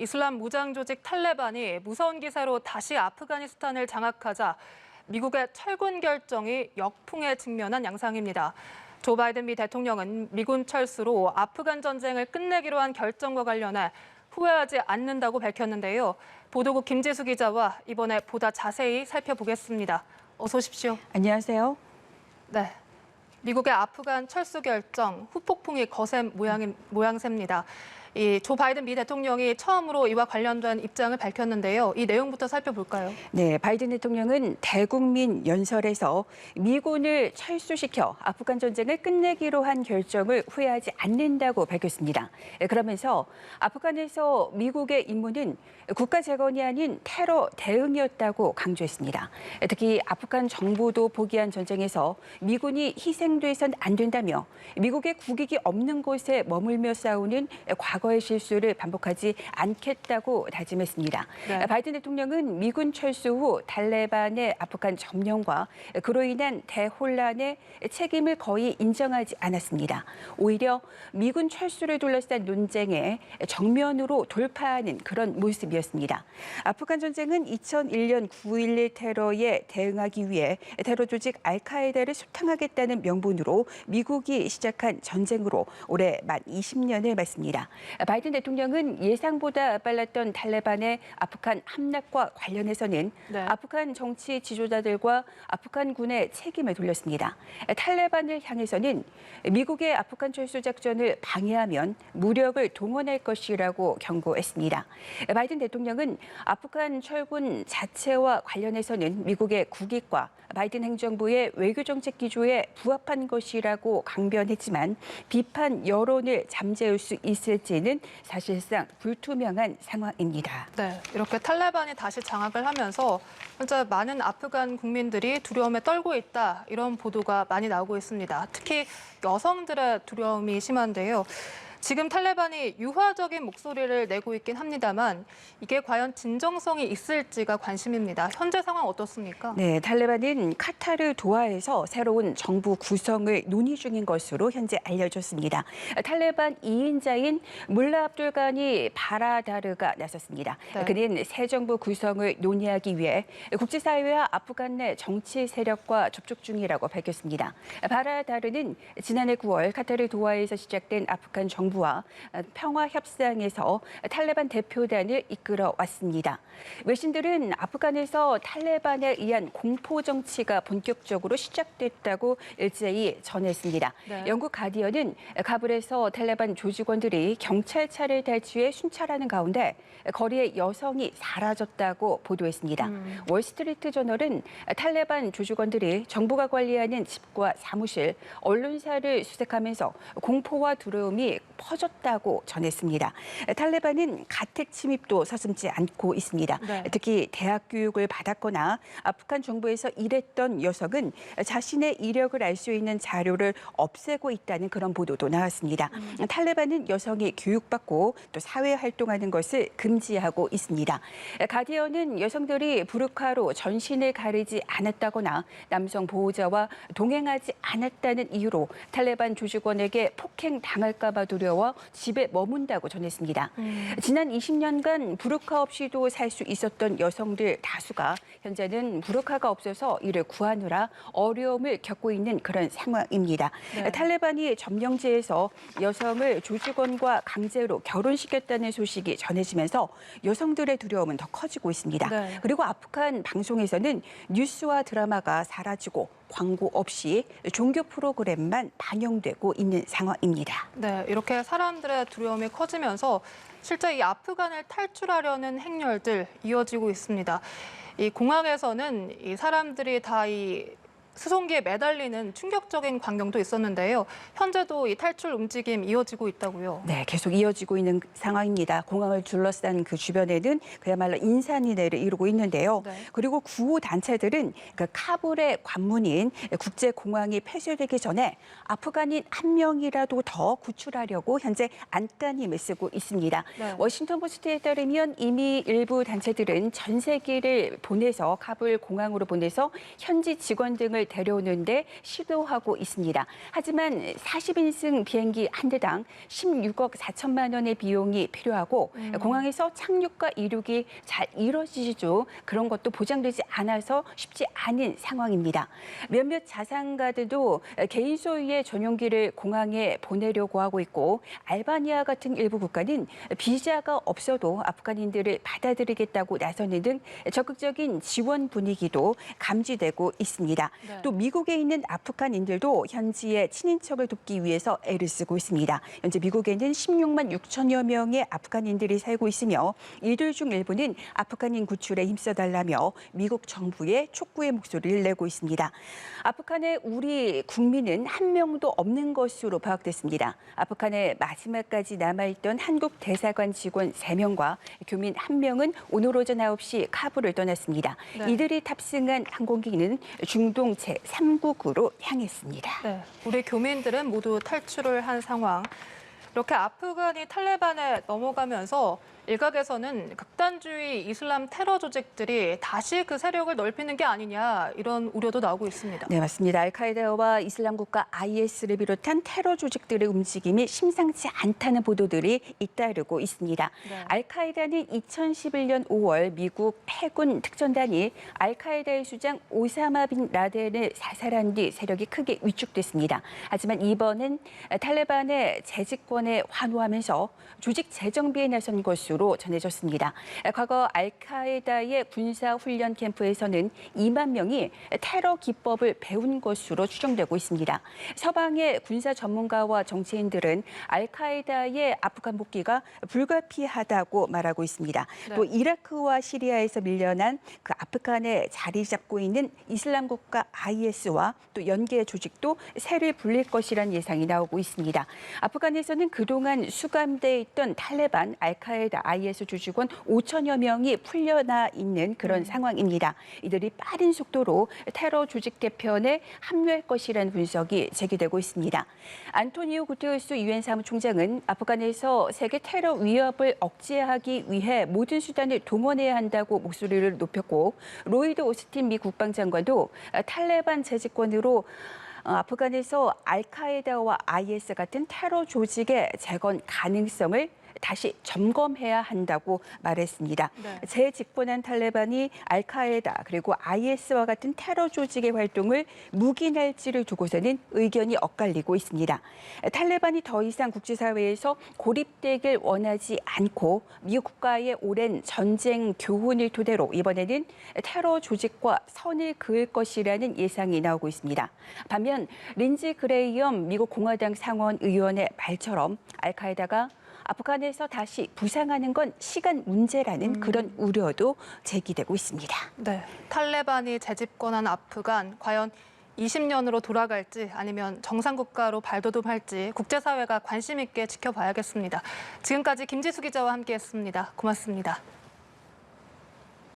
이슬람 무장 조직 탈레반이 무서운 기세로 다시 아프가니스탄을 장악하자 미국의 철군 결정이 역풍에 직면한 양상입니다. 조 바이든 미 대통령은 미군 철수로 아프간 전쟁을 끝내기로 한 결정과 관련해 후회하지 않는다고 밝혔는데요. 보도국 김지수 기자와 이번에 보다 자세히 살펴보겠습니다. 어서 오십시오. 안녕하세요. 네, 미국의 아프간 철수 결정 후폭풍이 거센 모양새입니다. 조 바이든 미 대통령이 처음으로 이와 관련된 입장을 밝혔는데요. 이 내용부터 살펴볼까요? 네, 바이든 대통령은 대국민 연설에서 미군을 철수시켜 아프간 전쟁을 끝내기로 한 결정을 후회하지 않는다고 밝혔습니다. 그러면서 아프간에서 미국의 임무는 국가 재건이 아닌 테러 대응이었다고 강조했습니다. 특히 아프간 정부도 포기한 전쟁에서 미군이 희생돼선 안 된다며 미국의 국익이 없는 곳에 머물며 싸우는 과거의 실수를 반복하지 않겠다고 다짐했습니다. 네. 바이든 대통령은 미군 철수 후 탈레반의 아프간 점령과 그로 인한 대혼란의 책임을 거의 인정하지 않았습니다. 오히려 미군 철수를 둘러싼 논쟁에 정면으로 돌파하는 그런 모습이었습니다. 아프간 전쟁은 2001년 9.11 테러에 대응하기 위해 테러 조직 알카에다를 소탕하겠다는 명분으로 미국이 시작한 전쟁으로 올해 만 20년을 맞습니다. 바이든 대통령은 예상보다 빨랐던 탈레반의 아프간 함락과 관련해서는 아프간 정치 지도자들과 아프간군의 책임을 돌렸습니다. 탈레반을 향해서는 미국의 아프간 철수 작전을 방해하면 무력을 동원할 것이라고 경고했습니다. 바이든 대통령은 아프간 철군 자체와 관련해서는 미국의 국익과 바이든 행정부의 외교정책 기조에 부합한 것이라고 강변했지만 비판 여론을 잠재울 수 있을지는 사실상 불투명한 상황입니다. 네, 이렇게 탈레반이 다시 장악을 하면서 현재 많은 아프간 국민들이 두려움에 떨고 있다, 이런 보도가 많이 나오고 있습니다. 특히 여성들의 두려움이 심한데요. 지금 탈레반이 유화적인 목소리를 내고 있긴 합니다만 이게 과연 진정성이 있을지가 관심입니다. 현재 상황 어떻습니까? 네, 탈레반은 카타르 도하에서 새로운 정부 구성을 논의 중인 것으로 현재 알려졌습니다. 탈레반 2인자인 물라 압둘가니 바라다르가 나섰습니다. 네. 그는 새 정부 구성을 논의하기 위해 국제사회와 아프간 내 정치 세력과 접촉 중이라고 밝혔습니다. 바라다르는 지난해 9월 카타르 도하에서 시작된 아프간 정부와 평화 협상에서 탈레반 대표단을 이끌어 왔습니다. 외신들은 아프간에서 탈레반에 의한 공포 정치가 본격적으로 시작됐다고 일제히 전했습니다. 네. 영국 가디언은 카불에서 탈레반 조직원들이 경찰차를 탈취해 순찰하는 가운데 거리에 여성이 사라졌다고 보도했습니다. 월스트리트 저널은 탈레반 조직원들이 정부가 관리하는 집과 사무실, 언론사를 수색하면서 공포와 두려움이 퍼졌다고 전했습니다. 탈레반은 가택 침입도 서슴지 않고 있습니다. 네. 특히 대학 교육을 받았거나 아프간 정부에서 일했던 여성은 자신의 이력을 알 수 있는 자료를 없애고 있다는 그런 보도도 나왔습니다. 탈레반은 여성이 교육받고 또 사회 활동하는 것을 금지하고 있습니다. 가디언은 여성들이 부르카로 전신을 가리지 않았다거나 남성 보호자와 동행하지 않았다는 이유로 탈레반 조직원에게 폭행당할까 봐 두려워 집에 머문다고 전했습니다. 지난 20년간 부르카 없이도 살 수 있었던 여성들 다수가 현재는 부르카가 없어서 이를 구하느라 어려움을 겪고 있는 그런 상황입니다. 네. 탈레반이 점령지에서 여성을 조직원과 강제로 결혼시켰다는 소식이 전해지면서 여성들의 두려움은 더 커지고 있습니다. 네. 그리고 아프간 방송에서는 뉴스와 드라마가 사라지고 광고 없이 종교 프로그램만 방영되고 있는 상황입니다. 네, 이렇게 사람들의 두려움이 커지면서 실제 이 아프간을 탈출하려는 행렬들 이어지고 있습니다. 이 공항에서는 이 사람들이 다 이 수송기에 매달리는 충격적인 광경도 있었는데요. 현재도 이 탈출 움직임 이어지고 있다고요? 네, 계속 이어지고 있는 상황입니다. 공항을 둘러싼 그 주변에는 그야말로 인산인해를 이루고 있는데요. 네. 그리고 구호 단체들은 그 카불의 관문인 국제공항이 폐쇄되기 전에 아프간인 한 명이라도 더 구출하려고 현재 안간힘을 쓰고 있습니다. 네. 워싱턴 포스트에 따르면 이미 일부 단체들은 전세기를 보내서 카불 공항으로 보내서 현지 직원 등을 데려오는데 시도하고 있습니다. 하지만 40인승 비행기 한 대당 16억 4천만 원의 비용이 필요하고 공항에서 착륙과 이륙이 잘 이루어지죠. 그런 것도 보장되지 않아서 쉽지 않은 상황입니다. 몇몇 자산가들도 개인 소유의 전용기를 공항에 보내려고 하고 있고 알바니아 같은 일부 국가는 비자가 없어도 아프간인들을 받아들이겠다고 나서는 등 적극적인 지원 분위기도 감지되고 있습니다. 네. 또 미국에 있는 아프간인들도 현지의 친인척을 돕기 위해서 애를 쓰고 있습니다. 현재 미국에는 16만 6천여 명의 아프간인들이 살고 있으며 이들 중 일부는 아프간인 구출에 힘써달라며 미국 정부에 촉구의 목소리를 내고 있습니다. 아프간에 우리 국민은 한 명도 없는 것으로 파악됐습니다. 아프간에 마지막까지 남아있던 한국 대사관 직원 3명과 교민 1명은 오늘 오전 9시 카불을 떠났습니다. 네. 이들이 탑승한 항공기는 중동 제3국으로 향했습니다. 네, 우리 교민들은 모두 탈출을 한 상황. 이렇게 아프간이 탈레반에 넘어가면서 일각에서는 극단주의 이슬람 테러 조직들이 다시 그 세력을 넓히는 게 아니냐 이런 우려도 나오고 있습니다. 네, 맞습니다. 알카에다와 이슬람 국가 IS를 비롯한 테러 조직들의 움직임이 심상치 않다는 보도들이 잇따르고 있습니다. 네. 알카에다는 2011년 5월 미국 해군 특전단이 알카에다의 수장 오사마 빈 라덴을 사살한 뒤 세력이 크게 위축됐습니다. 하지만 이번엔 탈레반의 재집권에 환호하면서 조직 재정비에 나선 것으로 전해졌습니다. 과거 알카에다의 군사훈련 캠프에서는 2만 명이 테러 기법을 배운 것으로 추정되고 있습니다. 서방의 군사 전문가와 정치인들은 알카에다의 아프간 복귀가 불가피하다고 말하고 있습니다. 네. 또 이라크와 시리아에서 밀려난 그 아프간에 자리 잡고 있는 이슬람 국가 IS와 또 연계 조직도 새를 불릴 것이라는 예상이 나오고 있습니다. 아프간에서는 그동안 수감돼 있던 탈레반, 알카에다, IS 조직원 5천여 명이 풀려나 있는 그런 상황입니다. 이들이 빠른 속도로 테러 조직 개편에 합류할 것이라는 분석이 제기되고 있습니다. 안토니오 구테르스 유엔 사무총장은 아프간에서 세계 테러 위협을 억제하기 위해 모든 수단을 동원해야 한다고 목소리를 높였고 로이드 오스틴 미 국방장관도 탈레반 재집권으로 아프간에서 알카에다와 IS 같은 테러 조직의 재건 가능성을 다시 점검해야 한다고 말했습니다. 네. 재집권한 탈레반이 알카에다 그리고 IS와 같은 테러 조직의 활동을 묵인할지를 두고서는 의견이 엇갈리고 있습니다. 탈레반이 더 이상 국제사회에서 고립되길 원하지 않고 미국과의 오랜 전쟁 교훈을 토대로 이번에는 테러 조직과 선을 그을 것이라는 예상이 나오고 있습니다. 반면 린지 그레이엄 미국 공화당 상원 의원의 말처럼 알카에다가 아프간에서 다시 부상하는 건 시간 문제라는 그런 우려도 제기되고 있습니다. 네, 탈레반이 재집권한 아프간 과연 20년으로 돌아갈지 아니면 정상국가로 발돋움할지 국제사회가 관심 있게 지켜봐야겠습니다. 지금까지 김지수 기자와 함께했습니다. 고맙습니다.